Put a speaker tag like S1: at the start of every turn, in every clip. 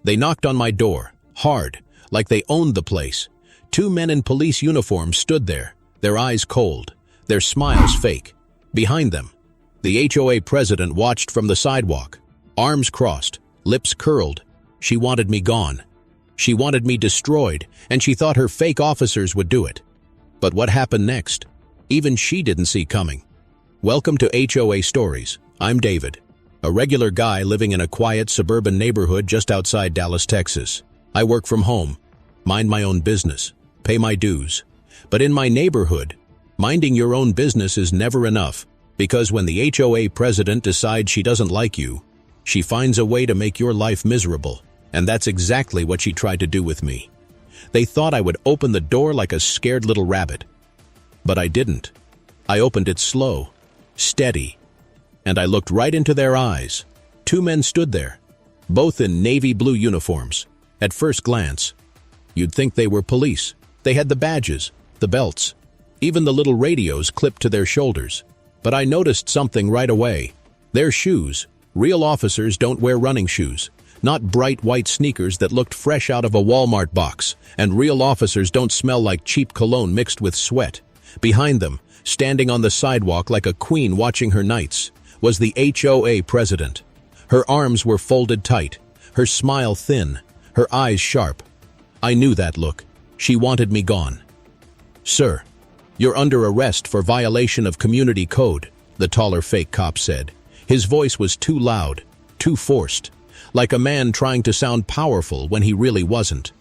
S1: They knocked on my door, hard, like they owned the place. 2 men in police uniforms stood there, their eyes cold, their smiles fake. Behind them, the HOA president watched from the sidewalk, arms crossed, lips curled. She wanted me gone. She wanted me destroyed, and she thought her fake officers would do it. But what happened next? Even she didn't see coming. Welcome to HOA Stories. I'm David, a regular guy living in a quiet suburban neighborhood just outside Dallas, Texas. I work from home, mind my own business, pay my dues. But in my neighborhood, minding your own business is never enough, because when the HOA president decides she doesn't like you, she finds a way to make your life miserable. And that's exactly what she tried to do with me. They thought I would open the door like a scared little rabbit. But I didn't. I opened it slow, steady, and I looked right into their eyes. 2 men stood there, both in navy blue uniforms. At first glance, you'd think they were police. They had the badges, the belts, even the little radios clipped to their shoulders. But I noticed something right away. Their shoes. Real officers don't wear running shoes. Not bright white sneakers that looked fresh out of a Walmart box, and real officers don't smell like cheap cologne mixed with sweat. Behind them, standing on the sidewalk like a queen watching her knights, was the HOA president. Her arms were folded tight, her smile thin, her eyes sharp. I knew that look. She wanted me gone. "Sir, you're under arrest for violation of community code," the taller fake cop said. His voice was too loud, too forced, like a man trying to sound powerful when he really wasn't.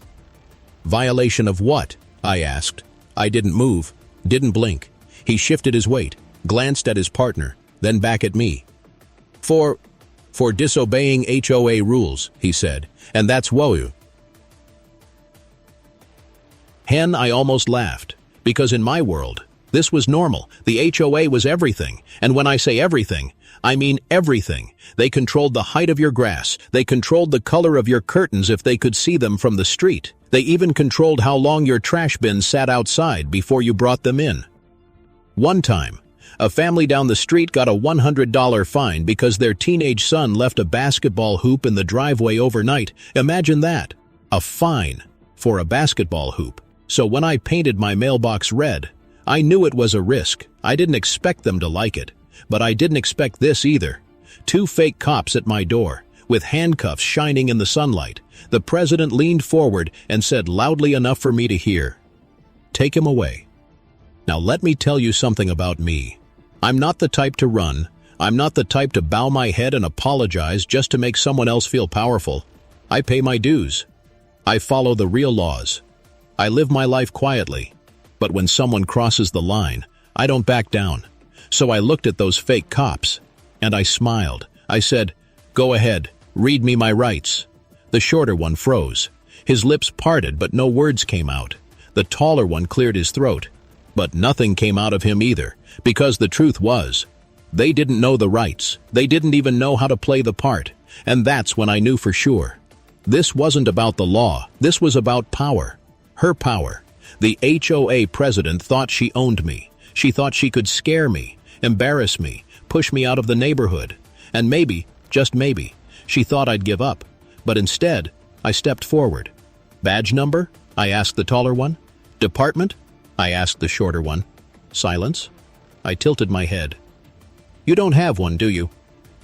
S1: "Violation of what?" I asked. I didn't move, didn't blink. He shifted his weight, glanced at his partner, then back at me. For disobeying HOA rules," he said, "and that's whoa." I almost laughed, because in my world, this was normal. The HOA was everything, and when I say everything, I mean everything. They controlled the height of your grass. They controlled the color of your curtains if they could see them from the street. They even controlled how long your trash bins sat outside before you brought them in. One time, a family down the street got a $100 fine because their teenage son left a basketball hoop in the driveway overnight. Imagine that. A fine for a basketball hoop. So when I painted my mailbox red, I knew it was a risk. I didn't expect them to like it. But I didn't expect this either. 2 fake cops at my door, with handcuffs shining in the sunlight. The president leaned forward and said loudly enough for me to hear, "Take him away." Now let me tell you something about me. I'm not the type to run. I'm not the type to bow my head and apologize just to make someone else feel powerful. I pay my dues. I follow the real laws. I live my life quietly. But when someone crosses the line, I don't back down. So I looked at those fake cops, and I smiled. I said, "Go ahead, read me my rights." The shorter one froze. His lips parted, but no words came out. The taller one cleared his throat. But nothing came out of him either, because the truth was, they didn't know the rights. They didn't even know how to play the part. And that's when I knew for sure. This wasn't about the law. This was about power. Her power. The HOA president thought she owned me. She thought she could scare me, embarrass me, push me out of the neighborhood. And maybe, just maybe, she thought I'd give up. But instead, I stepped forward. "Badge number?" I asked the taller one. "Department?" I asked the shorter one. Silence. I tilted my head. "You don't have one, do you?"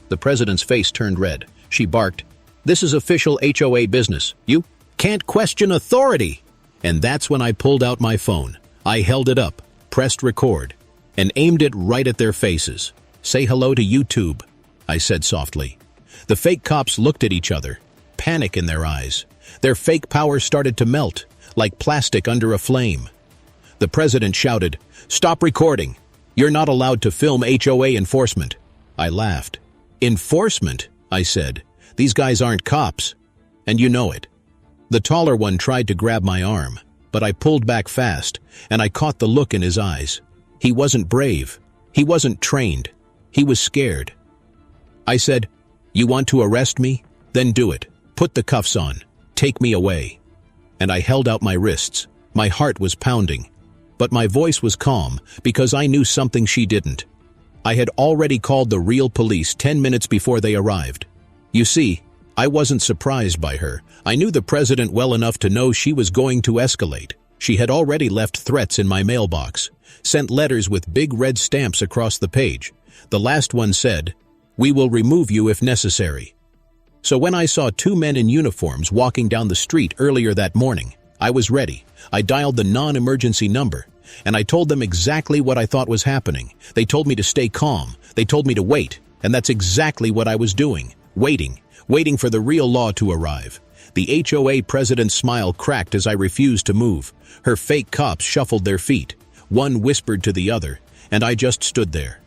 S1: The president's face turned red. She barked, "This is official HOA business. You can't question authority." And that's when I pulled out my phone. I held it up, pressed record, and aimed it right at their faces. "Say hello to YouTube," I said softly. The fake cops looked at each other, panic in their eyes. Their fake power started to melt, like plastic under a flame. The president shouted, "Stop recording. You're not allowed to film HOA enforcement." I laughed. "Enforcement?" I said. "These guys aren't cops. And you know it." The taller one tried to grab my arm, but I pulled back fast, and I caught the look in his eyes. He wasn't brave. He wasn't trained. He was scared. I said, "You want to arrest me? Then do it. Put the cuffs on. Take me away." And I held out my wrists. My heart was pounding. But my voice was calm, because I knew something she didn't. I had already called the real police 10 minutes before they arrived. You see, I wasn't surprised by her. I knew the president well enough to know she was going to escalate. She had already left threats in my mailbox, sent letters with big red stamps across the page. The last one said, "We will remove you if necessary." So when I saw two men in uniforms walking down the street earlier that morning, I was ready. I dialed the non-emergency number, and I told them exactly what I thought was happening. They told me to stay calm. They told me to wait, and that's exactly what I was doing. Waiting for the real law to arrive. The HOA president's smile cracked as I refused to move. Her fake cops shuffled their feet. One whispered to the other, and I just stood there,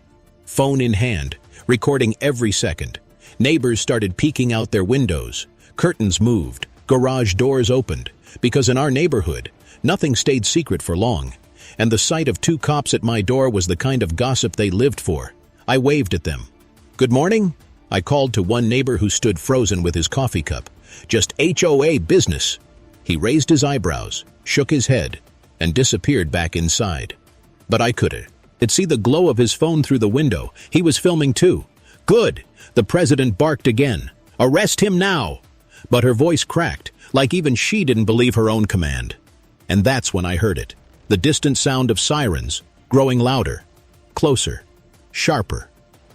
S1: phone in hand, recording every second. Neighbors started peeking out their windows. Curtains moved. Garage doors opened. Because in our neighborhood, nothing stayed secret for long. And the sight of two cops at my door was the kind of gossip they lived for. I waved at them. "Good morning?" I called to one neighbor who stood frozen with his coffee cup. "Just HOA business." He raised his eyebrows, shook his head, and disappeared back inside. But I could see the glow of his phone through the window. He was filming too. "Good!" The president barked again. "Arrest him now!" But her voice cracked, like even she didn't believe her own command. And that's when I heard it. The distant sound of sirens, growing louder, closer, sharper.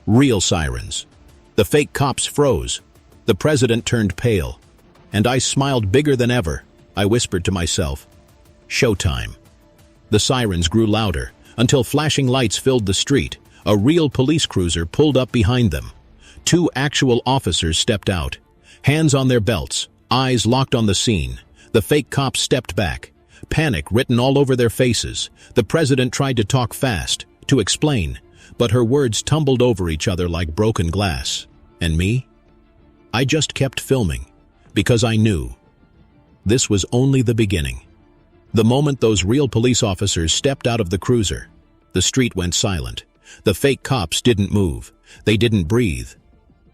S1: Real sirens. The fake cops froze. The president turned pale. And I smiled bigger than ever. I whispered to myself, "Showtime." The sirens grew louder, until flashing lights filled the street. A real police cruiser pulled up behind them. Two actual officers stepped out, hands on their belts, eyes locked on the scene. The fake cops stepped back, panic written all over their faces. The president tried to talk fast, to explain, but her words tumbled over each other like broken glass. And me? I just kept filming, because I knew this was only the beginning. The moment those real police officers stepped out of the cruiser, the street went silent. The fake cops didn't move. They didn't breathe.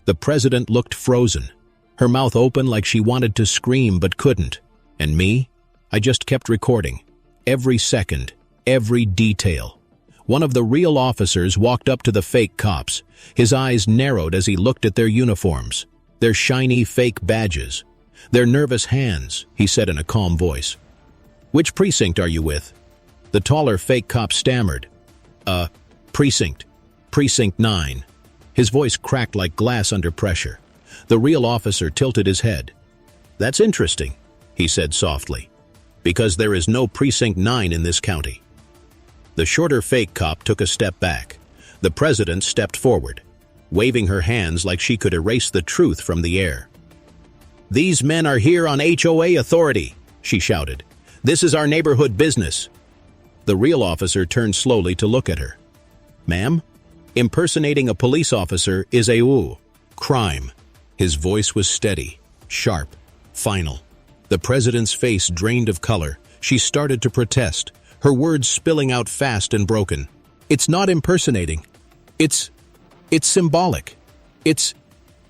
S1: The president looked frozen, her mouth open like she wanted to scream but couldn't. And me? I just kept recording. Every second, every detail. One of the real officers walked up to the fake cops. His eyes narrowed as he looked at their uniforms, their shiny fake badges, their nervous hands. He said in a calm voice, "Which precinct are you with?" The taller fake cop stammered, Precinct 9. His voice cracked like glass under pressure. The real officer tilted his head. "That's interesting," he said softly, "because there is no Precinct 9 in this county." The shorter fake cop took a step back. The president stepped forward, waving her hands like she could erase the truth from the air. "These men are here on HOA authority," she shouted. "This is our neighborhood business." The real officer turned slowly to look at her. "Ma'am, impersonating a police officer is a crime." His voice was steady, sharp, final. The president's face drained of color. She started to protest, her words spilling out fast and broken. "It's not impersonating. It's symbolic. It's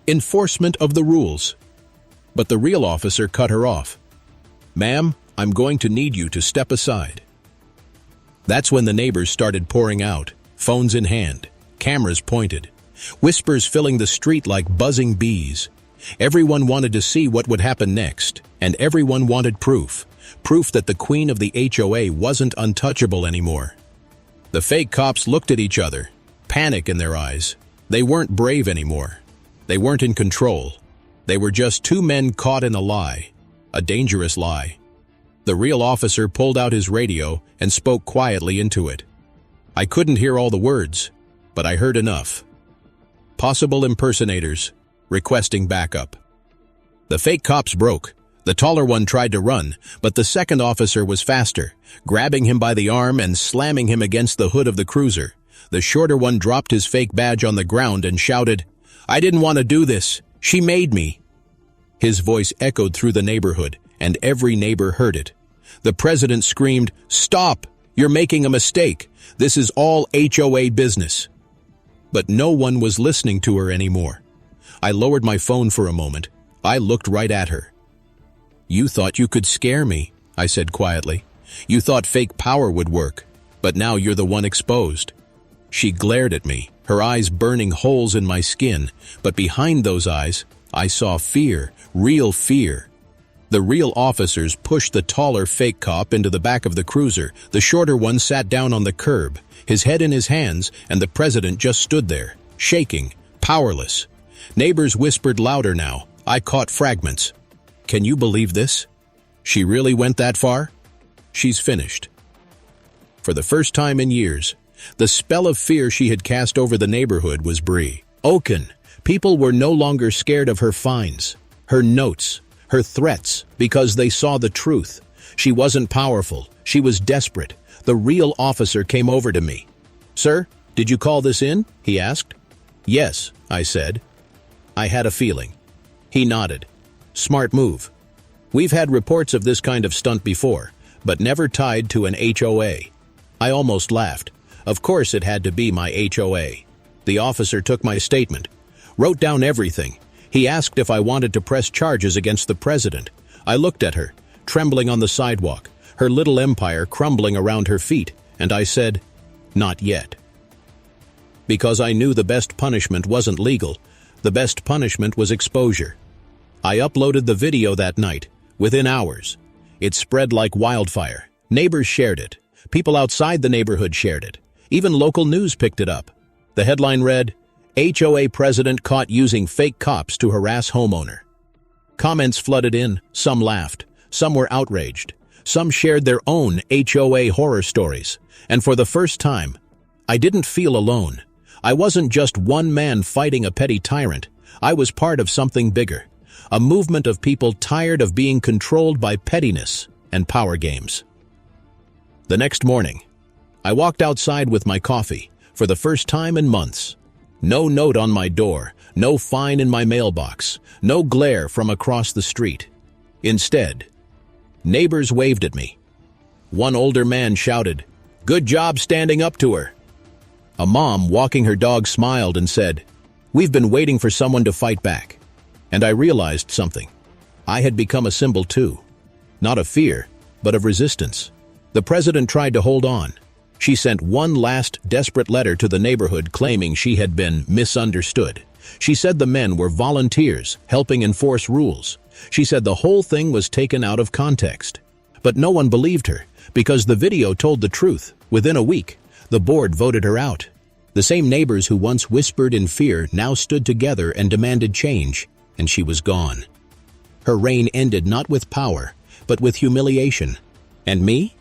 S1: enforcement of the rules." But the real officer cut her off. "Ma'am, I'm going to need you to step aside." That's when the neighbors started pouring out, phones in hand, cameras pointed, whispers filling the street like buzzing bees. Everyone wanted to see what would happen next, and everyone wanted proof that the queen of the HOA wasn't untouchable anymore. The fake cops looked at each other, panic in their eyes. They weren't brave anymore. They weren't in control. They were just two men caught in a lie, a dangerous lie. The real officer pulled out his radio and spoke quietly into it. I couldn't hear all the words, but I heard enough. Possible impersonators, requesting backup. The fake cops broke. The taller one tried to run, but the second officer was faster, grabbing him by the arm and slamming him against the hood of the cruiser. The shorter one dropped his fake badge on the ground and shouted, "I didn't want to do this. She made me." His voice echoed through the neighborhood, and every neighbor heard it. The president screamed, "Stop! You're making a mistake. This is all HOA business." But no one was listening to her anymore. I lowered my phone for a moment. I looked right at her. "You thought you could scare me," I said quietly. "You thought fake power would work, but now you're the one exposed." She glared at me, her eyes burning holes in my skin, but behind those eyes, I saw fear, real fear. The real officers pushed the taller fake cop into the back of the cruiser. The shorter one sat down on the curb, his head in his hands, and the president just stood there, shaking, powerless. Neighbors whispered louder now. I caught fragments. Can you believe this? She really went that far? She's finished. For the first time in years, the spell of fear she had cast over the neighborhood was broken. People were no longer scared of her fines, her notes, her threats, because they saw the truth. She wasn't powerful. She was desperate. The real officer came over to me. "Sir, did you call this in?" he asked. "Yes," I said. I had a feeling. He nodded. "Smart move. We've had reports of this kind of stunt before, but never tied to an HOA." I almost laughed. Of course it had to be my HOA. The officer took my statement, wrote down everything. He asked if I wanted to press charges against the president. I looked at her, trembling on the sidewalk, her little empire crumbling around her feet, and I said, "Not yet." Because I knew the best punishment wasn't legal. The best punishment was exposure. I uploaded the video that night, within hours. It spread like wildfire. Neighbors shared it. People outside the neighborhood shared it. Even local news picked it up. The headline read, "HOA President Caught Using Fake Cops to Harass Homeowner." Comments flooded in. Some laughed. Some were outraged. Some shared their own HOA horror stories. And for the first time, I didn't feel alone. I wasn't just one man fighting a petty tyrant. I was part of something bigger. A movement of people tired of being controlled by pettiness and power games. The next morning, I walked outside with my coffee for the first time in months. No note on my door, no fine in my mailbox, no glare from across the street. Instead, neighbors waved at me. One older man shouted, "Good job standing up to her." A mom walking her dog smiled and said, "We've been waiting for someone to fight back." And I realized something. I had become a symbol too. Not of fear, but of resistance. The president tried to hold on. She sent one last desperate letter to the neighborhood claiming she had been misunderstood. She said the men were volunteers helping enforce rules. She said the whole thing was taken out of context. But no one believed her because the video told the truth. Within a week, the board voted her out. The same neighbors who once whispered in fear now stood together and demanded change, and she was gone. Her reign ended not with power, but with humiliation. And me?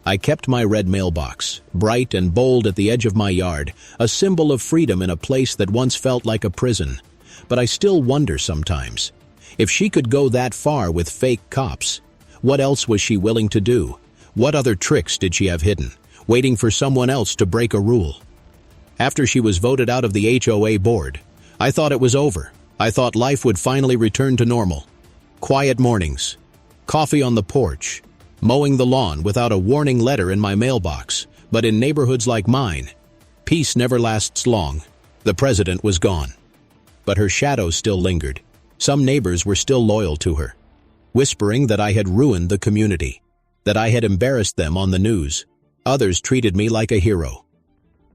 S1: I kept my red mailbox, bright and bold at the edge of my yard, a symbol of freedom in a place that once felt like a prison. But I still wonder sometimes, if she could go that far with fake cops, what else was she willing to do? What other tricks did she have hidden, waiting for someone else to break a rule? After she was voted out of the HOA board, I thought it was over. I thought life would finally return to normal. Quiet mornings, coffee on the porch, mowing the lawn without a warning letter in my mailbox. But in neighborhoods like mine, peace never lasts long. The president was gone. But her shadow still lingered. Some neighbors were still loyal to her, whispering that I had ruined the community, that I had embarrassed them on the news. Others treated me like a hero.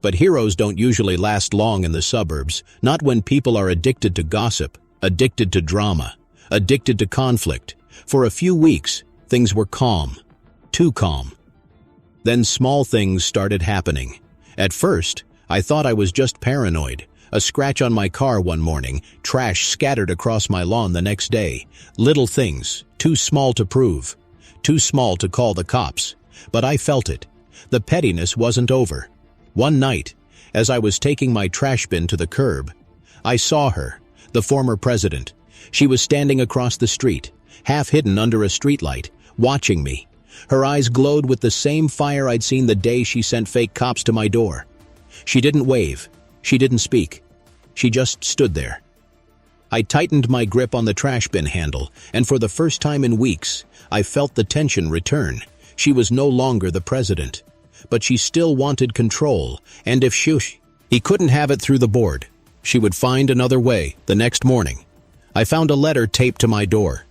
S1: But heroes don't usually last long in the suburbs, not when people are addicted to gossip, addicted to drama, addicted to conflict. For a few weeks, things were calm, too calm. Then small things started happening. At first, I thought I was just paranoid. A scratch on my car one morning, trash scattered across my lawn the next day. Little things, too small to prove, too small to call the cops. But I felt it. The pettiness wasn't over. One night, as I was taking my trash bin to the curb, I saw her, the former president. She was standing across the street, half hidden under a streetlight, watching me. Her eyes glowed with the same fire I'd seen the day she sent fake cops to my door. She didn't wave. She didn't speak. She just stood there. I tightened my grip on the trash bin handle, and for the first time in weeks, I felt the tension return. She was no longer the president, but she still wanted control, and if he couldn't have it through the board, she would find another way. The next morning, I found a letter taped to my door.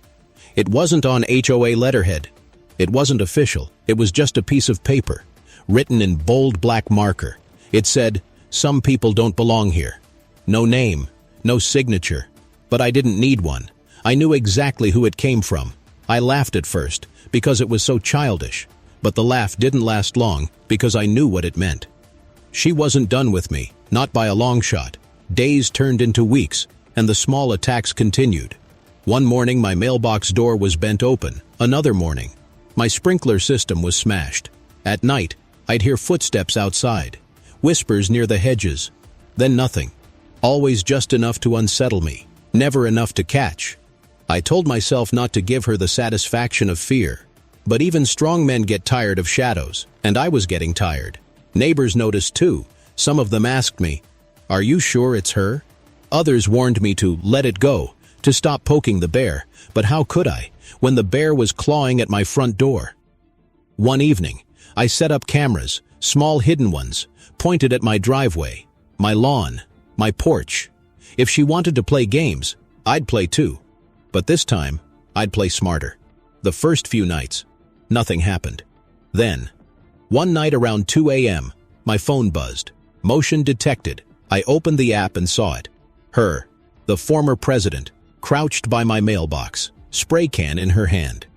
S1: It wasn't on HOA letterhead. It wasn't official. It was just a piece of paper, written in bold black marker. It said, "Some people don't belong here." No name, no signature, But I didn't need one. I knew exactly who it came from. I laughed at first, because it was so childish. But the laugh didn't last long, because I knew what it meant. She wasn't done with me, not by a long shot. Days turned into weeks, and the small attacks continued. One morning my mailbox door was bent open. Another morning, my sprinkler system was smashed. At night, I'd hear footsteps outside, whispers near the hedges, then nothing. Always just enough to unsettle me, never enough to catch. I told myself not to give her the satisfaction of fear. But even strong men get tired of shadows, and I was getting tired. Neighbors noticed too. Some of them asked me, "Are you sure it's her?" Others warned me to let it go, to stop poking the bear, but how could I, when the bear was clawing at my front door? One evening, I set up cameras, small hidden ones, pointed at my driveway, my lawn, my porch. If she wanted to play games, I'd play too. But this time, I'd play smarter. The first few nights, nothing happened. Then, one night around 2 a.m., my phone buzzed. Motion detected. I opened the app and saw it. Her, the former president, crouched by my mailbox, spray can in her hand.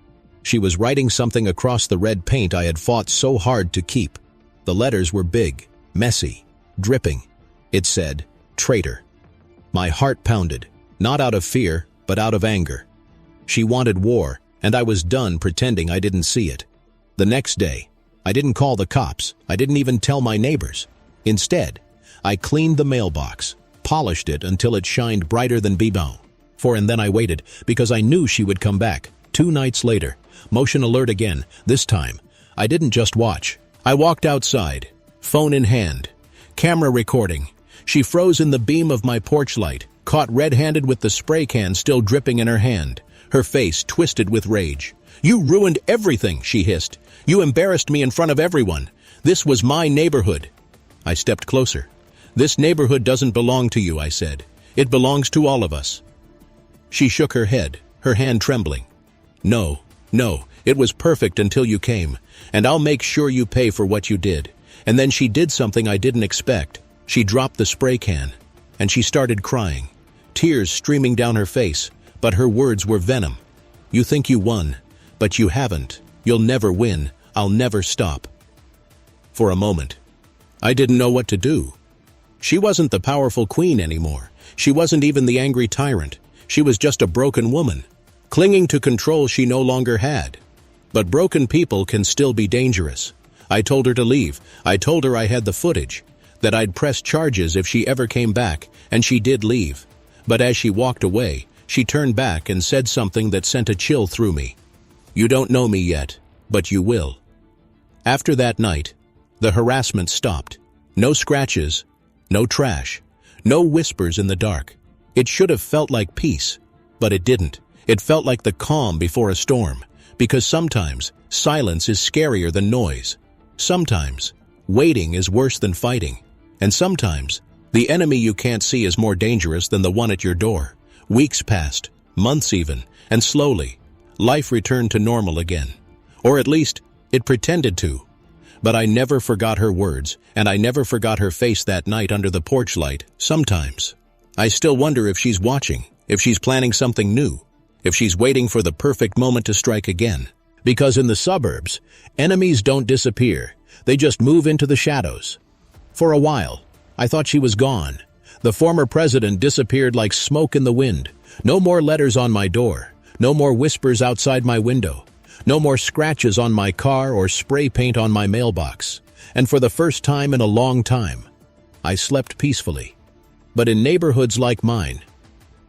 S1: She was writing something across the red paint I had fought so hard to keep. The letters were big, messy, dripping. It said, "Traitor." My heart pounded, not out of fear, but out of anger. She wanted war, and I was done pretending I didn't see it. The next day, I didn't call the cops. I didn't even tell my neighbors. Instead, I cleaned the mailbox, polished it until it shined brighter than Bibon. And then I waited, because I knew she would come back. 2 nights later, motion alert again. This time, I didn't just watch. I walked outside, phone in hand, camera recording. She froze in the beam of my porch light, caught red-handed with the spray can still dripping in her hand, her face twisted with rage. "You ruined everything," she hissed. "You embarrassed me in front of everyone. This was my neighborhood." I stepped closer. "This neighborhood doesn't belong to you," I said. "It belongs to all of us." She shook her head, her hand trembling. No, it was perfect until you came, and I'll make sure you pay for what you did." And then she did something I didn't expect. She dropped the spray can, and she started crying, tears streaming down her face, but her words were venom. "You think you won, but you haven't. You'll never win. I'll never stop." For a moment, I didn't know what to do. She wasn't the powerful queen anymore. She wasn't even the angry tyrant. She was just a broken woman, clinging to control she no longer had. But broken people can still be dangerous. I told her to leave. I told her I had the footage, that I'd press charges if she ever came back, and she did leave. But as she walked away, she turned back and said something that sent a chill through me. "You don't know me yet, but you will." After that night, the harassment stopped. No scratches, no trash, no whispers in the dark. It should have felt like peace, but it didn't. It felt like the calm before a storm, because sometimes silence is scarier than noise. Sometimes waiting is worse than fighting. And sometimes the enemy you can't see is more dangerous than the one at your door. Weeks passed, months even, and slowly, life returned to normal again. Or at least, it pretended to. But I never forgot her words, and I never forgot her face that night under the porch light. Sometimes I still wonder if she's watching, if she's planning something new, if she's waiting for the perfect moment to strike again. Because in the suburbs, enemies don't disappear. They just move into the shadows. For a while, I thought she was gone. The former president disappeared like smoke in the wind. No more letters on my door. No more whispers outside my window. No more scratches on my car or spray paint on my mailbox. And for the first time in a long time, I slept peacefully. But in neighborhoods like mine,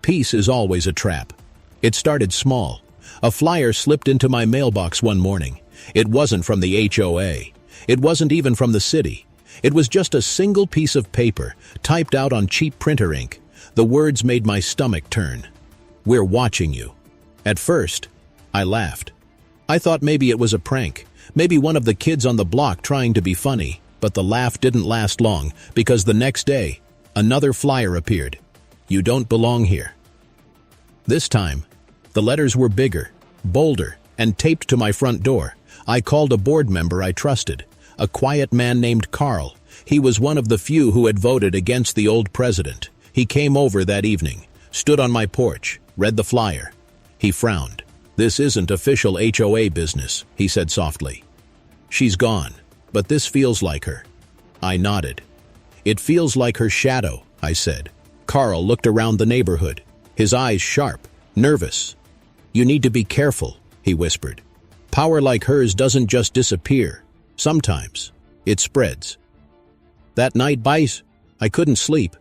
S1: peace is always a trap. It started small. A flyer slipped into my mailbox one morning. It wasn't from the HOA. It wasn't even from the city. It was just a single piece of paper, typed out on cheap printer ink. The words made my stomach turn. "We're watching you." At first, I laughed. I thought maybe it was a prank, maybe one of the kids on the block trying to be funny. But the laugh didn't last long, because the next day, another flyer appeared. "You don't belong here." This time, the letters were bigger, bolder, and taped to my front door. I called a board member I trusted, a quiet man named Carl. He was one of the few who had voted against the old president. He came over that evening, stood on my porch, read the flyer. He frowned. "This isn't official HOA business," he said softly. "She's gone, but this feels like her." I nodded. "It feels like her shadow," I said. Carl looked around the neighborhood, his eyes sharp, nervous. "You need to be careful," he whispered. "Power like hers doesn't just disappear. Sometimes it spreads." That night, I couldn't sleep.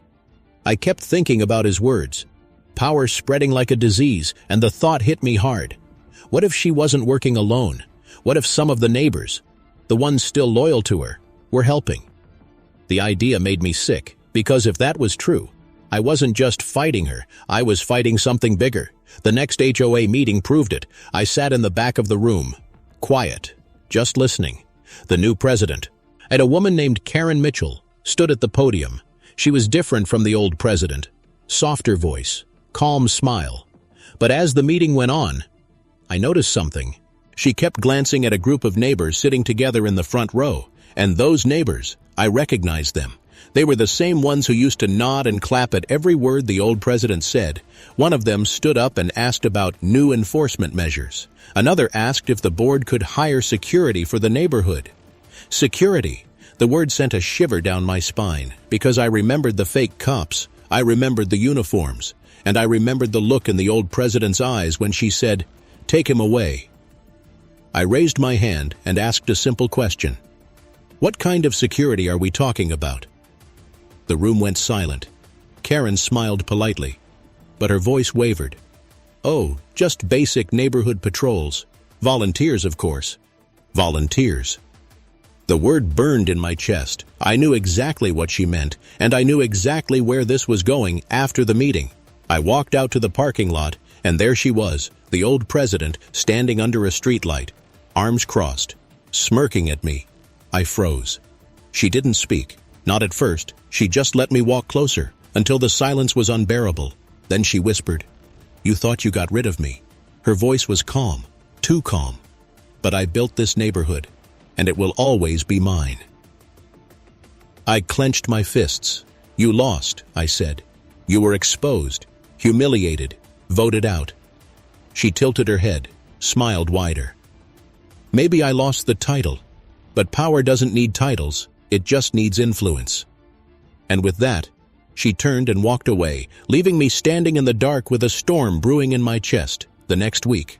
S1: I kept thinking about his words. Power spreading like a disease, and the thought hit me hard. What if she wasn't working alone? What if some of the neighbors, the ones still loyal to her, were helping? The idea made me sick, because if that was true, I wasn't just fighting her, I was fighting something bigger. The next HOA meeting proved it. I sat in the back of the room, quiet, just listening. The new president, and a woman named Karen Mitchell, stood at the podium. She was different from the old president. Softer voice, calm smile. But as the meeting went on, I noticed something. She kept glancing at a group of neighbors sitting together in the front row, and those neighbors, I recognized them. They were the same ones who used to nod and clap at every word the old president said. One of them stood up and asked about new enforcement measures. Another asked if the board could hire security for the neighborhood. Security. The word sent a shiver down my spine, because I remembered the fake cops, I remembered the uniforms, and I remembered the look in the old president's eyes when she said, "Take him away." I raised my hand and asked a simple question. "What kind of security are we talking about?" The room went silent. Karen smiled politely, but her voice wavered. "Oh, just basic neighborhood patrols. Volunteers, of course." Volunteers. The word burned in my chest. I knew exactly what she meant, and I knew exactly where this was going after the meeting. I walked out to the parking lot, and there she was, the old president, standing under a streetlight, arms crossed, smirking at me. I froze. She didn't speak. Not at first. She just let me walk closer, until the silence was unbearable. Then she whispered, "You thought you got rid of me." Her voice was calm, too calm. "But I built this neighborhood, and it will always be mine." I clenched my fists. "You lost," I said. "You were exposed, humiliated, voted out." She tilted her head, smiled wider. "Maybe I lost the title, but power doesn't need titles, it just needs influence." And with that, she turned and walked away, leaving me standing in the dark with a storm brewing in my chest. The next week,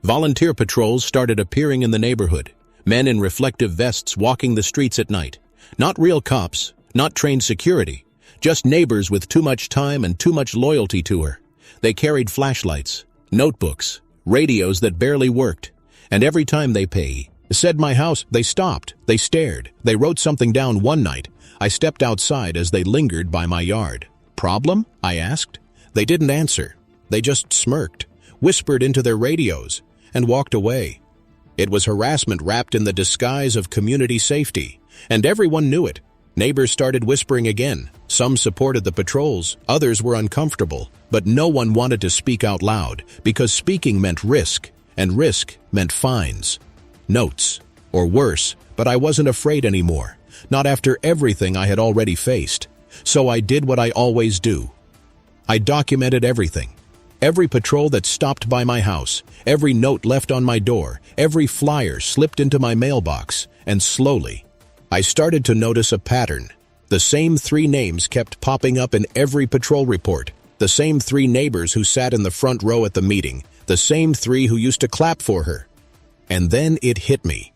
S1: volunteer patrols started appearing in the neighborhood, men in reflective vests walking the streets at night. Not real cops, not trained security, just neighbors with too much time and too much loyalty to her. They carried flashlights, notebooks, radios that barely worked, and every time they said my house, they stopped, they stared, they wrote something down. One night, I stepped outside as they lingered by my yard. "Problem?" I asked. They didn't answer. They just smirked, whispered into their radios, and walked away. It was harassment wrapped in the disguise of community safety, and everyone knew it. Neighbors started whispering again. Some supported the patrols, others were uncomfortable, but no one wanted to speak out loud, because speaking meant risk, and risk meant fines. Notes, or worse, but I wasn't afraid anymore, not after everything I had already faced. So I did what I always do. I documented everything. Every patrol that stopped by my house, every note left on my door, every flyer slipped into my mailbox, and slowly, I started to notice a pattern. The same 3 names kept popping up in every patrol report, the same 3 neighbors who sat in the front row at the meeting, the same 3 who used to clap for her. And then it hit me.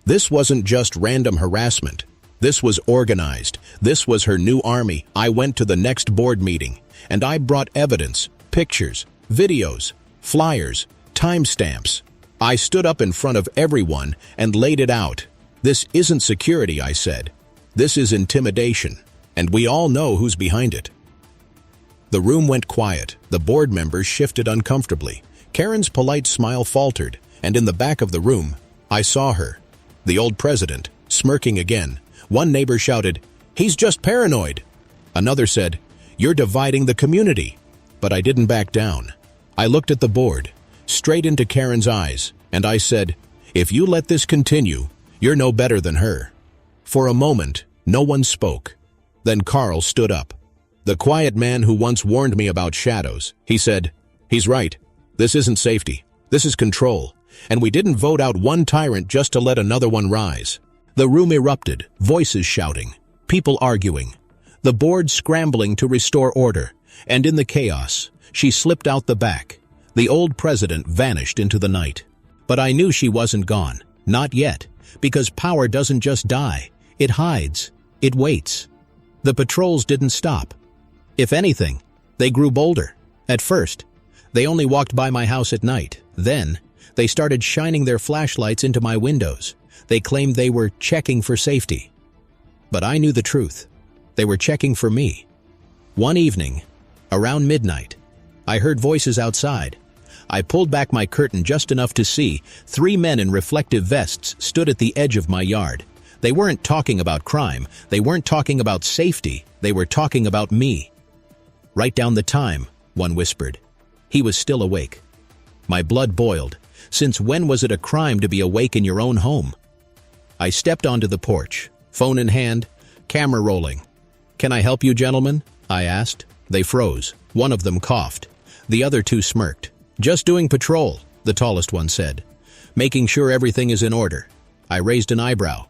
S1: This wasn't just random harassment. This was organized. This was her new army. I went to the next board meeting, and I brought evidence. Pictures, videos, flyers, timestamps. I stood up in front of everyone and laid it out. "This isn't security," I said. "This is intimidation, and we all know who's behind it." The room went quiet. The board members shifted uncomfortably. Karen's polite smile faltered, and in the back of the room, I saw her, the old president, smirking again. One neighbor shouted, "He's just paranoid." Another said, "You're dividing the community." But I didn't back down. I looked at the board, straight into Karen's eyes, and I said, "If you let this continue, you're no better than her." For a moment, no one spoke. Then Carl stood up. The quiet man who once warned me about shadows. He said, "He's right. This isn't safety. This is control. And we didn't vote out one tyrant just to let another one rise." The room erupted, voices shouting, people arguing, the board scrambling to restore order, and in the chaos, she slipped out the back. The old president vanished into the night. But I knew she wasn't gone. Not yet, because power doesn't just die. It hides. It waits. The patrols didn't stop. If anything, they grew bolder. At first, they only walked by my house at night. Then, they started shining their flashlights into my windows. They claimed they were checking for safety. But I knew the truth. They were checking for me. One evening, around midnight, I heard voices outside. I pulled back my curtain just enough to see 3 men in reflective vests stood at the edge of my yard. They weren't talking about crime. They weren't talking about safety. They were talking about me. "Write down the time," one whispered. He was still awake. My blood boiled. Since when was it a crime to be awake in your own home? I stepped onto the porch, phone in hand, camera rolling. "Can I help you, gentlemen?" I asked. They froze. One of them coughed. The other 2 smirked. "Just doing patrol," the tallest one said. "Making sure everything is in order." I raised an eyebrow.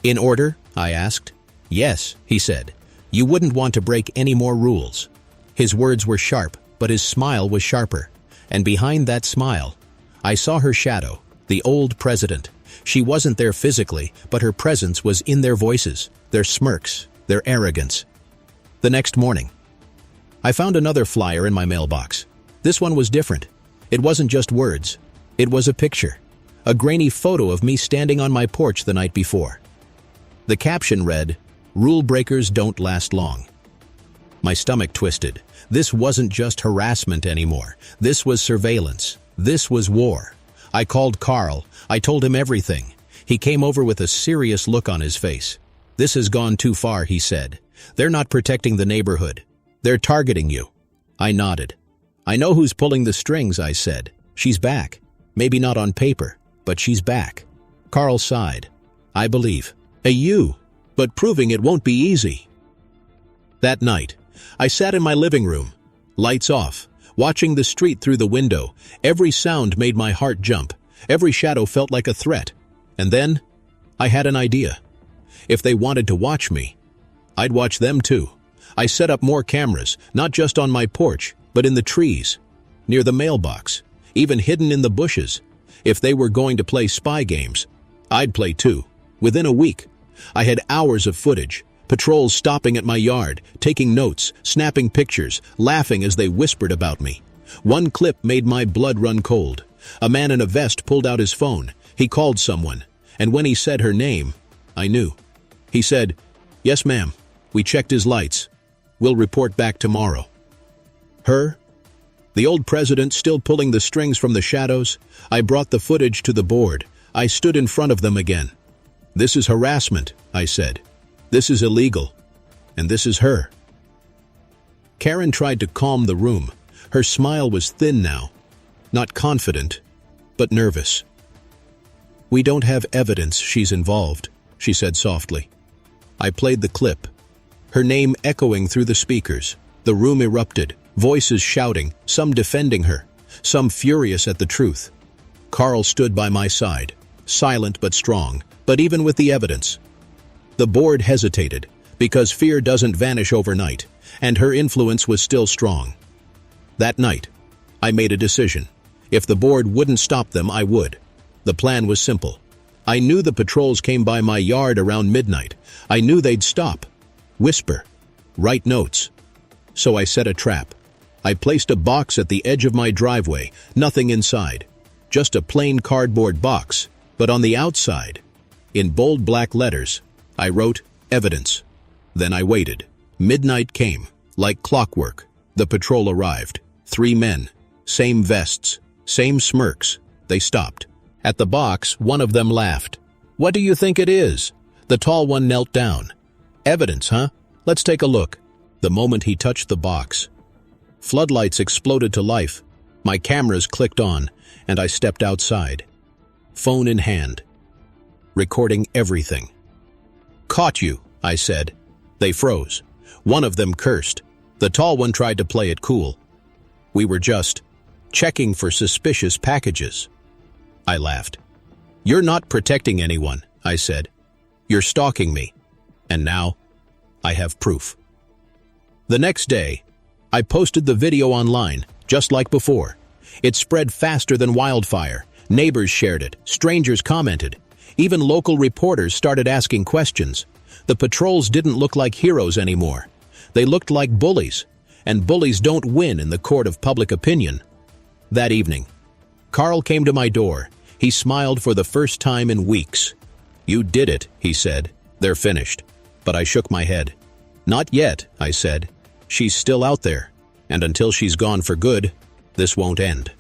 S1: "In order?" I asked. "Yes," he said. "You wouldn't want to break any more rules." His words were sharp, but his smile was sharper. And behind that smile, I saw her shadow, the old president. She wasn't there physically, but her presence was in their voices, their smirks, their arrogance. The next morning, I found another flyer in my mailbox. This one was different. It wasn't just words. It was a picture, a grainy photo of me standing on my porch the night before. The caption read, "Rule breakers don't last long." My stomach twisted. This wasn't just harassment anymore. This was surveillance. This was war. I called Carl. I told him everything. He came over with a serious look on his face. "This has gone too far," he said. "They're not protecting the neighborhood. They're targeting you." I nodded. "I know who's pulling the strings," I said. "She's back. Maybe not on paper, but she's back." Carl sighed. "I believe. You. But proving it won't be easy." That night, I sat in my living room, lights off, watching the street through the window. Every sound made my heart jump. Every shadow felt like a threat. And then, I had an idea. If they wanted to watch me, I'd watch them too. I set up more cameras, not just on my porch, but in the trees, near the mailbox, even hidden in the bushes. If they were going to play spy games, I'd play too. Within a week, I had hours of footage. Patrols stopping at my yard, taking notes, snapping pictures, laughing as they whispered about me. One clip made my blood run cold. A man in a vest pulled out his phone. He called someone, and when he said her name, I knew. He said, "Yes, ma'am. We checked his lights. We'll report back tomorrow." Her? The old president still pulling the strings from the shadows? I brought the footage to the board. I stood in front of them again. "This is harassment," I said. "This is illegal. And this is her." Karen tried to calm the room. Her smile was thin now. Not confident, but nervous. "We don't have evidence she's involved," she said softly. I played the clip. Her name echoing through the speakers. The room erupted, voices shouting, some defending her, some furious at the truth. Carl stood by my side, silent but strong, but even with the evidence. The board hesitated, because fear doesn't vanish overnight, and her influence was still strong. That night, I made a decision. If the board wouldn't stop them, I would. The plan was simple. I knew the patrols came by my yard around midnight. I knew they'd stop, whisper, write notes. So I set a trap. I placed a box at the edge of my driveway, nothing inside. Just a plain cardboard box, but on the outside, in bold black letters, I wrote, "Evidence." Then I waited. Midnight came. Like clockwork, the patrol arrived. 3 men, same vests, same smirks. They stopped. At the box, one of them laughed. "What do you think it is?" The tall one knelt down. "Evidence, huh? Let's take a look." The moment he touched the box, floodlights exploded to life. My cameras clicked on, and I stepped outside. Phone in hand. Recording everything. "Caught you," I said. They froze. One of them cursed. The tall one tried to play it cool. We were just checking for suspicious packages. I laughed. You're not protecting anyone, I said. You're stalking me. And now, I have proof. The next day, I posted the video online, just like before. It spread faster than wildfire. Neighbors shared it, strangers commented. Even local reporters started asking questions. The patrols didn't look like heroes anymore. They looked like bullies, and bullies don't win in the court of public opinion. That evening, Carl came to my door. He smiled for the first time in weeks. You did it, he said. They're finished. But I shook my head. Not yet, I said. She's still out there, and until she's gone for good, this won't end.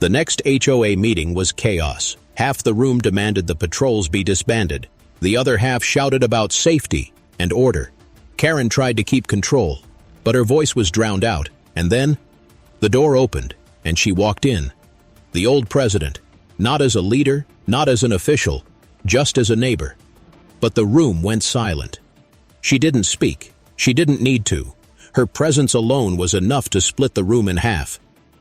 S1: The next HOA meeting was chaos. Half the room demanded the patrols be disbanded. The other half shouted about safety and order. Karen tried to keep control, but her voice was drowned out. And then, the door opened, and she walked in. The old president, not as a leader, not as an official, just as a neighbor. But the room went silent. She didn't speak. She didn't need to. Her presence alone was enough to split the room in half.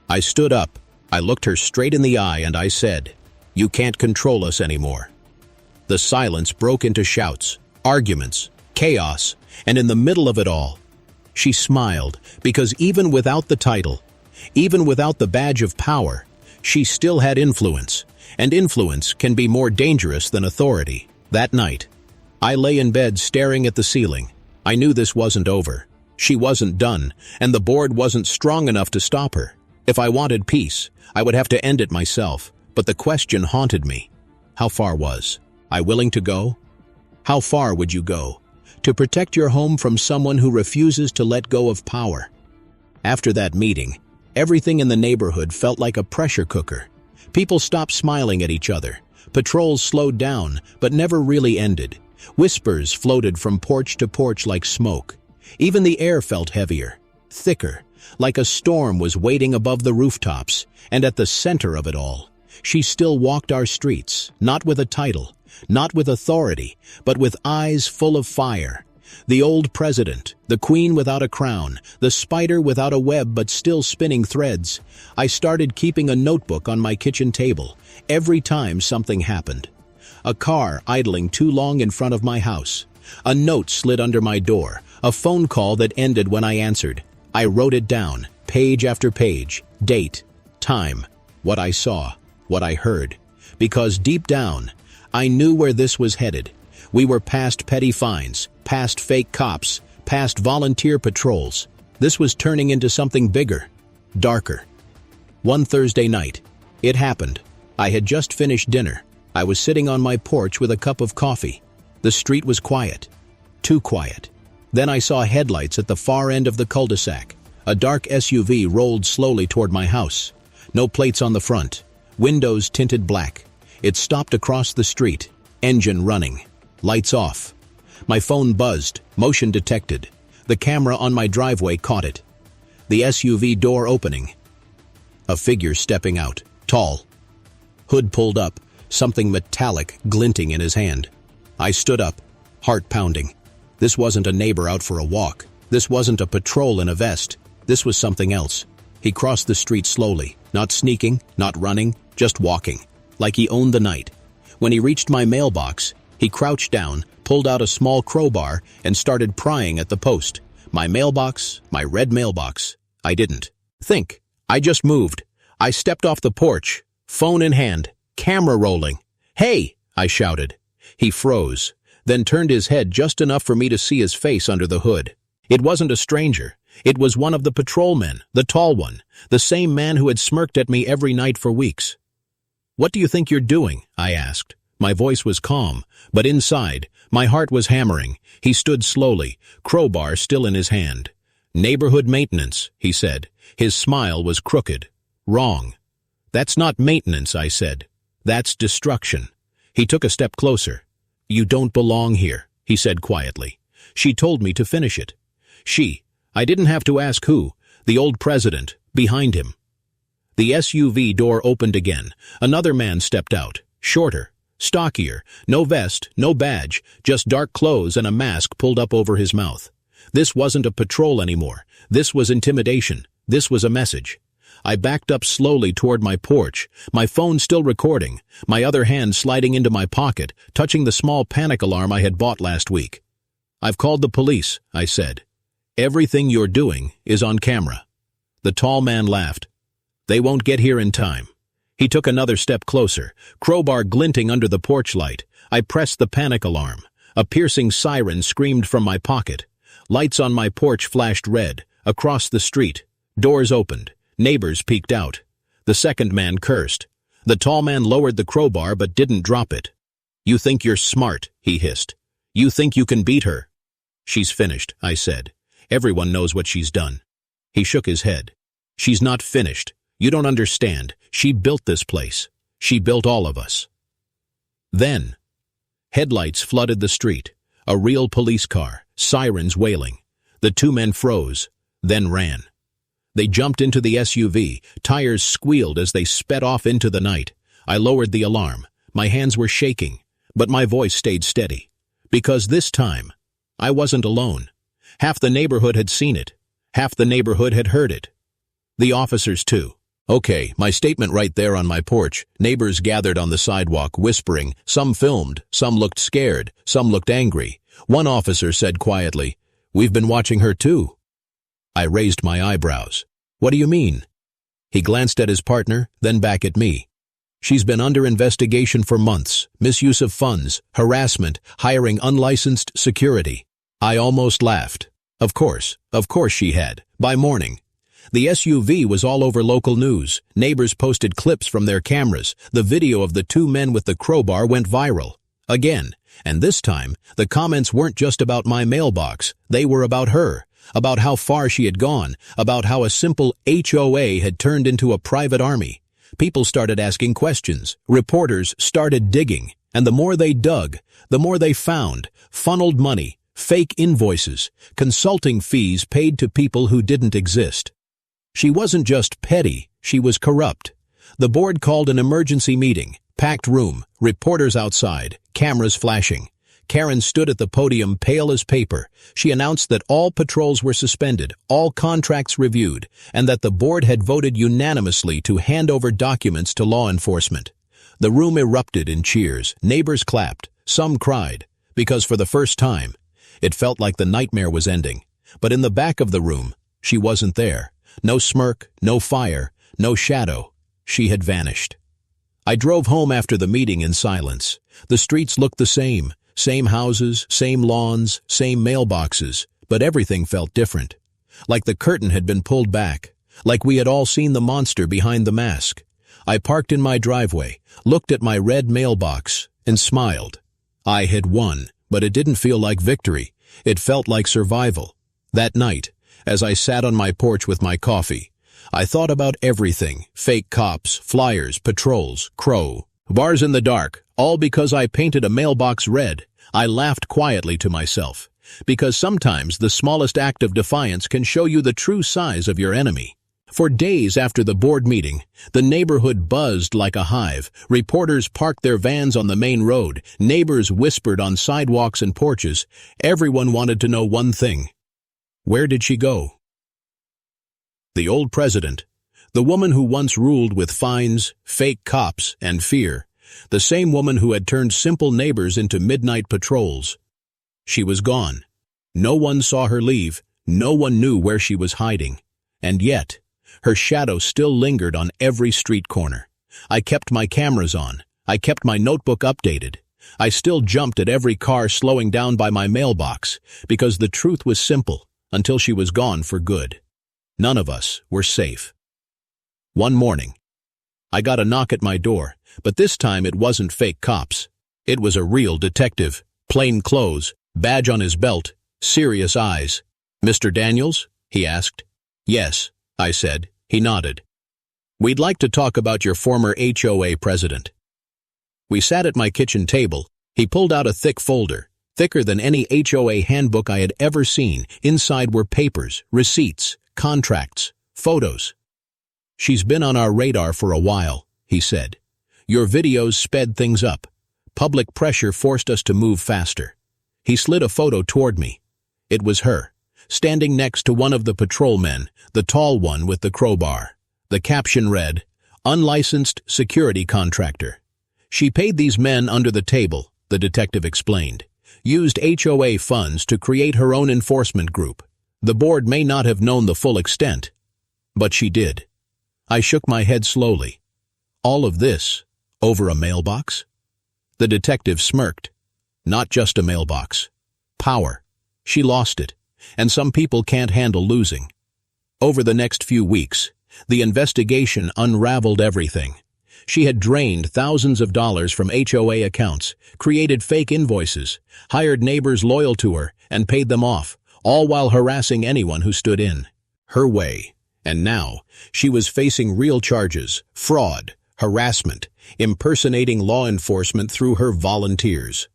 S1: I stood up. I looked her straight in the eye and I said, "You can't control us anymore." The silence broke into shouts, arguments, chaos, and in the middle of it all, she smiled, because even without the title, even without the badge of power, she still had influence, and influence can be more dangerous than authority. That night, I lay in bed staring at the ceiling. I knew this wasn't over. She wasn't done, and the board wasn't strong enough to stop her. If I wanted peace, I would have to end it myself, but the question haunted me. How far was I willing to go? How far would you go to protect your home from someone who refuses to let go of power? After that meeting, everything in the neighborhood felt like a pressure cooker. People stopped smiling at each other. Patrols slowed down, but never really ended. Whispers floated from porch to porch like smoke. Even the air felt heavier, thicker, like a storm was waiting above the rooftops. And at the center of it all, she still walked our streets, not with a title, not with authority, but with eyes full of fire. The old president, the queen without a crown, the spider without a web but still spinning threads. I started keeping a notebook on my kitchen table every time something happened. A car idling too long in front of my house. A note slid under my door. A phone call that ended when I answered. I wrote it down, page after page, date, time, what I saw, what I heard. Because deep down, I knew where this was headed. We were past petty fines, past fake cops, past volunteer patrols. This was turning into something bigger, darker. One Thursday night, it happened. I had just finished dinner. I was sitting on my porch with a cup of coffee. The street was quiet, too quiet. Then I saw headlights at the far end of the cul-de-sac. A dark SUV rolled slowly toward my house. No plates on the front, windows tinted black. It stopped across the street, engine running, lights off. My phone buzzed, motion detected. The camera on my driveway caught it. The SUV door opening. A figure stepping out, tall. Hood pulled up, something metallic glinting in his hand. I stood up, heart pounding. This wasn't a neighbor out for a walk. This wasn't a patrol in a vest. This was something else. He crossed the street slowly, not sneaking, not running, just walking, like he owned the night. When he reached my mailbox, he crouched down, pulled out a small crowbar, and started prying at the post. My mailbox, my red mailbox. I didn't think. I just moved. I stepped off the porch, phone in hand, camera rolling. "Hey!" I shouted. He froze, then turned his head just enough for me to see his face under the hood. It wasn't a stranger. It was one of the patrolmen, the tall one, the same man who had smirked at me every night for weeks. "What do you think you're doing?" I asked. My voice was calm, but inside, my heart was hammering. He stood slowly, crowbar still in his hand. "Neighborhood maintenance," he said. His smile was crooked. "Wrong. That's not maintenance," I said. "That's destruction." He took a step closer. "You don't belong here," he said quietly. "She told me to finish it." She. I didn't have to ask who. The old president, behind him. The SUV door opened again. Another man stepped out, shorter, stockier, no vest, no badge, just dark clothes and a mask pulled up over his mouth. This wasn't a patrol anymore. This was intimidation. This was a message. I backed up slowly toward my porch, my phone still recording, my other hand sliding into my pocket, touching the small panic alarm I had bought last week. "I've called the police," I said. "Everything you're doing is on camera." The tall man laughed. "They won't get here in time." He took another step closer, crowbar glinting under the porch light. I pressed the panic alarm. A piercing siren screamed from my pocket. Lights on my porch flashed red. Across the street, doors opened. Neighbors peeked out. The second man cursed. The tall man lowered the crowbar but didn't drop it. "You think you're smart," he hissed. "You think you can beat her." "She's finished," I said. "Everyone knows what she's done." He shook his head. "She's not finished. You don't understand. She built this place. She built all of us." Then, headlights flooded the street. A real police car, sirens wailing. The two men froze, then ran. They jumped into the SUV. Tires squealed as they sped off into the night. I lowered the alarm. My hands were shaking, but my voice stayed steady. Because this time, I wasn't alone. Half the neighborhood had seen it. Half the neighborhood had heard it. The officers, too. Okay, my statement right there on my porch. Neighbors gathered on the sidewalk, whispering. Some filmed, some looked scared, some looked angry. One officer said quietly, "We've been watching her too." I raised my eyebrows. "What do you mean?" He glanced at his partner, then back at me. "She's been under investigation for months. Misuse of funds, harassment, hiring unlicensed security." I almost laughed. Of course she had. By morning. The SUV was all over local news. Neighbors posted clips from their cameras. The video of the two men with the crowbar went viral. Again. And this time, the comments weren't just about my mailbox. They were about her. About how far she had gone. About how a simple HOA had turned into a private army. People started asking questions. Reporters started digging. And the more they dug, the more they found. Funneled money, fake invoices, consulting fees paid to people who didn't exist. She wasn't just petty, she was corrupt. The board called an emergency meeting. Packed room, reporters outside, cameras flashing. Karen stood at the podium pale as paper. She announced that all patrols were suspended, all contracts reviewed, and that the board had voted unanimously to hand over documents to law enforcement. The room erupted in cheers. Neighbors clapped. Some cried, because for the first time, it felt like the nightmare was ending. But in the back of the room, she wasn't there. No smirk, no fire, no shadow. She had vanished. I drove home after the meeting in silence. The streets looked the same. Same houses, same lawns, same mailboxes, but everything felt different. Like the curtain had been pulled back. Like we had all seen the monster behind the mask. I parked in my driveway, looked at my red mailbox, and smiled. I had won, but it didn't feel like victory. It felt like survival. That night, as I sat on my porch with my coffee, I thought about everything. Fake cops, flyers, patrols, crow, bars in the dark, all because I painted a mailbox red. I laughed quietly to myself, because sometimes the smallest act of defiance can show you the true size of your enemy. For days after the board meeting, the neighborhood buzzed like a hive. Reporters parked their vans on the main road. Neighbors whispered on sidewalks and porches. Everyone wanted to know one thing. Where did she go? The old president, the woman who once ruled with fines, fake cops, and fear, the same woman who had turned simple neighbors into midnight patrols. She was gone. No one saw her leave. No one knew where she was hiding. And yet, her shadow still lingered on every street corner. I kept my cameras on. I kept my notebook updated. I still jumped at every car slowing down by my mailbox, because the truth was simple, until she was gone for good. None of us were safe. One morning, I got a knock at my door, but this time it wasn't fake cops. It was a real detective, plain clothes, badge on his belt, serious eyes. "Mr. Daniels?" he asked. "Yes," I said. He nodded. "We'd like to talk about your former HOA president." We sat at my kitchen table. He pulled out a thick folder, thicker than any HOA handbook I had ever seen. Inside were papers, receipts, contracts, photos. "She's been on our radar for a while," he said. "Your videos sped things up. Public pressure forced us to move faster." He slid a photo toward me. It was her, standing next to one of the patrolmen, the tall one with the crowbar. The caption read, "Unlicensed security contractor." She paid these men under the table, the detective explained, used HOA funds to create her own enforcement group. The board may not have known the full extent, but she did. I shook my head slowly. All of this over a mailbox? The detective smirked. Not just a mailbox. Power. She lost it, and some people can't handle losing. Over the next few weeks, the investigation unraveled everything. She had drained thousands of dollars from HOA accounts, created fake invoices, hired neighbors loyal to her, and paid them off, all while harassing anyone who stood in her way. And now, she was facing real charges: fraud, harassment, impersonating law enforcement through her volunteers.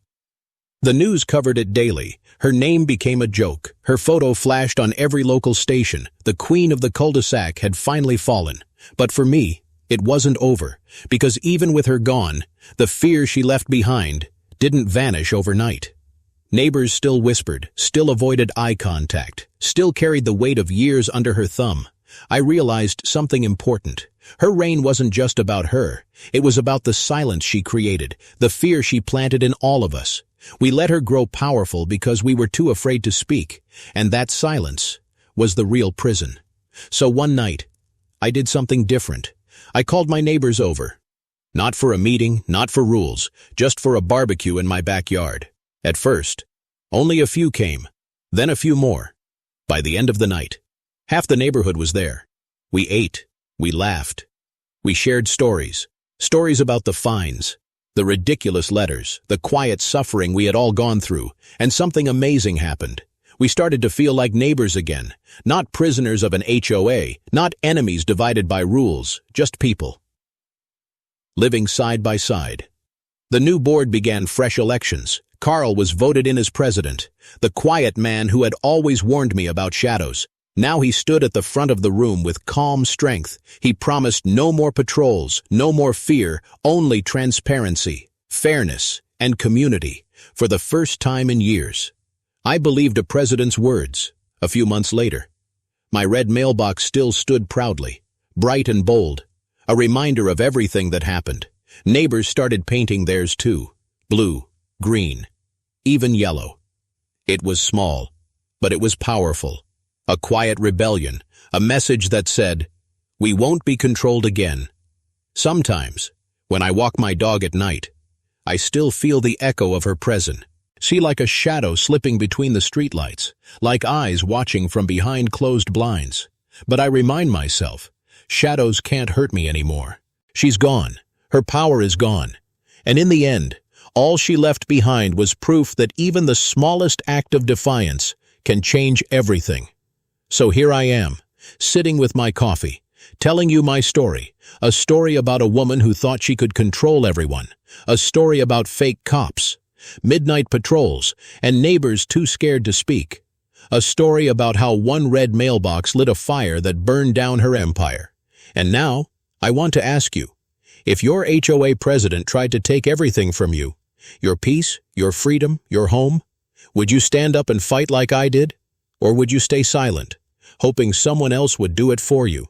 S1: The news covered it daily. Her name became a joke. Her photo flashed on every local station. The queen of the cul-de-sac had finally fallen. But for me, it wasn't over, because even with her gone, the fear she left behind didn't vanish overnight. Neighbors still whispered, still avoided eye contact, still carried the weight of years under her thumb. I realized something important. Her reign wasn't just about her. It was about the silence she created, the fear she planted in all of us. We let her grow powerful because we were too afraid to speak, and that silence was the real prison. So one night, I did something different. I called my neighbors over. Not for a meeting, not for rules, just for a barbecue in my backyard. At first, only a few came, then a few more. By the end of the night, half the neighborhood was there. We ate, we laughed, we shared stories about the fines, the ridiculous letters, the quiet suffering we had all gone through, and something amazing happened. We started to feel like neighbors again, not prisoners of an HOA, not enemies divided by rules, just people. Living side by side. The new board began fresh elections. Carl was voted in as president, the quiet man who had always warned me about shadows. Now he stood at the front of the room with calm strength. He promised no more patrols, no more fear, only transparency, fairness, and community, for the first time in years. I believed a president's words. A few months later, my red mailbox still stood proudly, bright and bold, a reminder of everything that happened. Neighbors started painting theirs too, blue, green, even yellow. It was small, but it was powerful. A quiet rebellion, a message that said, "We won't be controlled again." Sometimes, when I walk my dog at night, I still feel the echo of her presence. See, like a shadow slipping between the streetlights, like eyes watching from behind closed blinds. But I remind myself, shadows can't hurt me anymore. She's gone. Her power is gone. And in the end, all she left behind was proof that even the smallest act of defiance can change everything. So here I am, sitting with my coffee, telling you my story, a story about a woman who thought she could control everyone, a story about fake cops, midnight patrols, and neighbors too scared to speak, a story about how one red mailbox lit a fire that burned down her empire. And now, I want to ask you, if your HOA president tried to take everything from you, your peace, your freedom, your home, would you stand up and fight like I did? Or would you stay silent, hoping someone else would do it for you?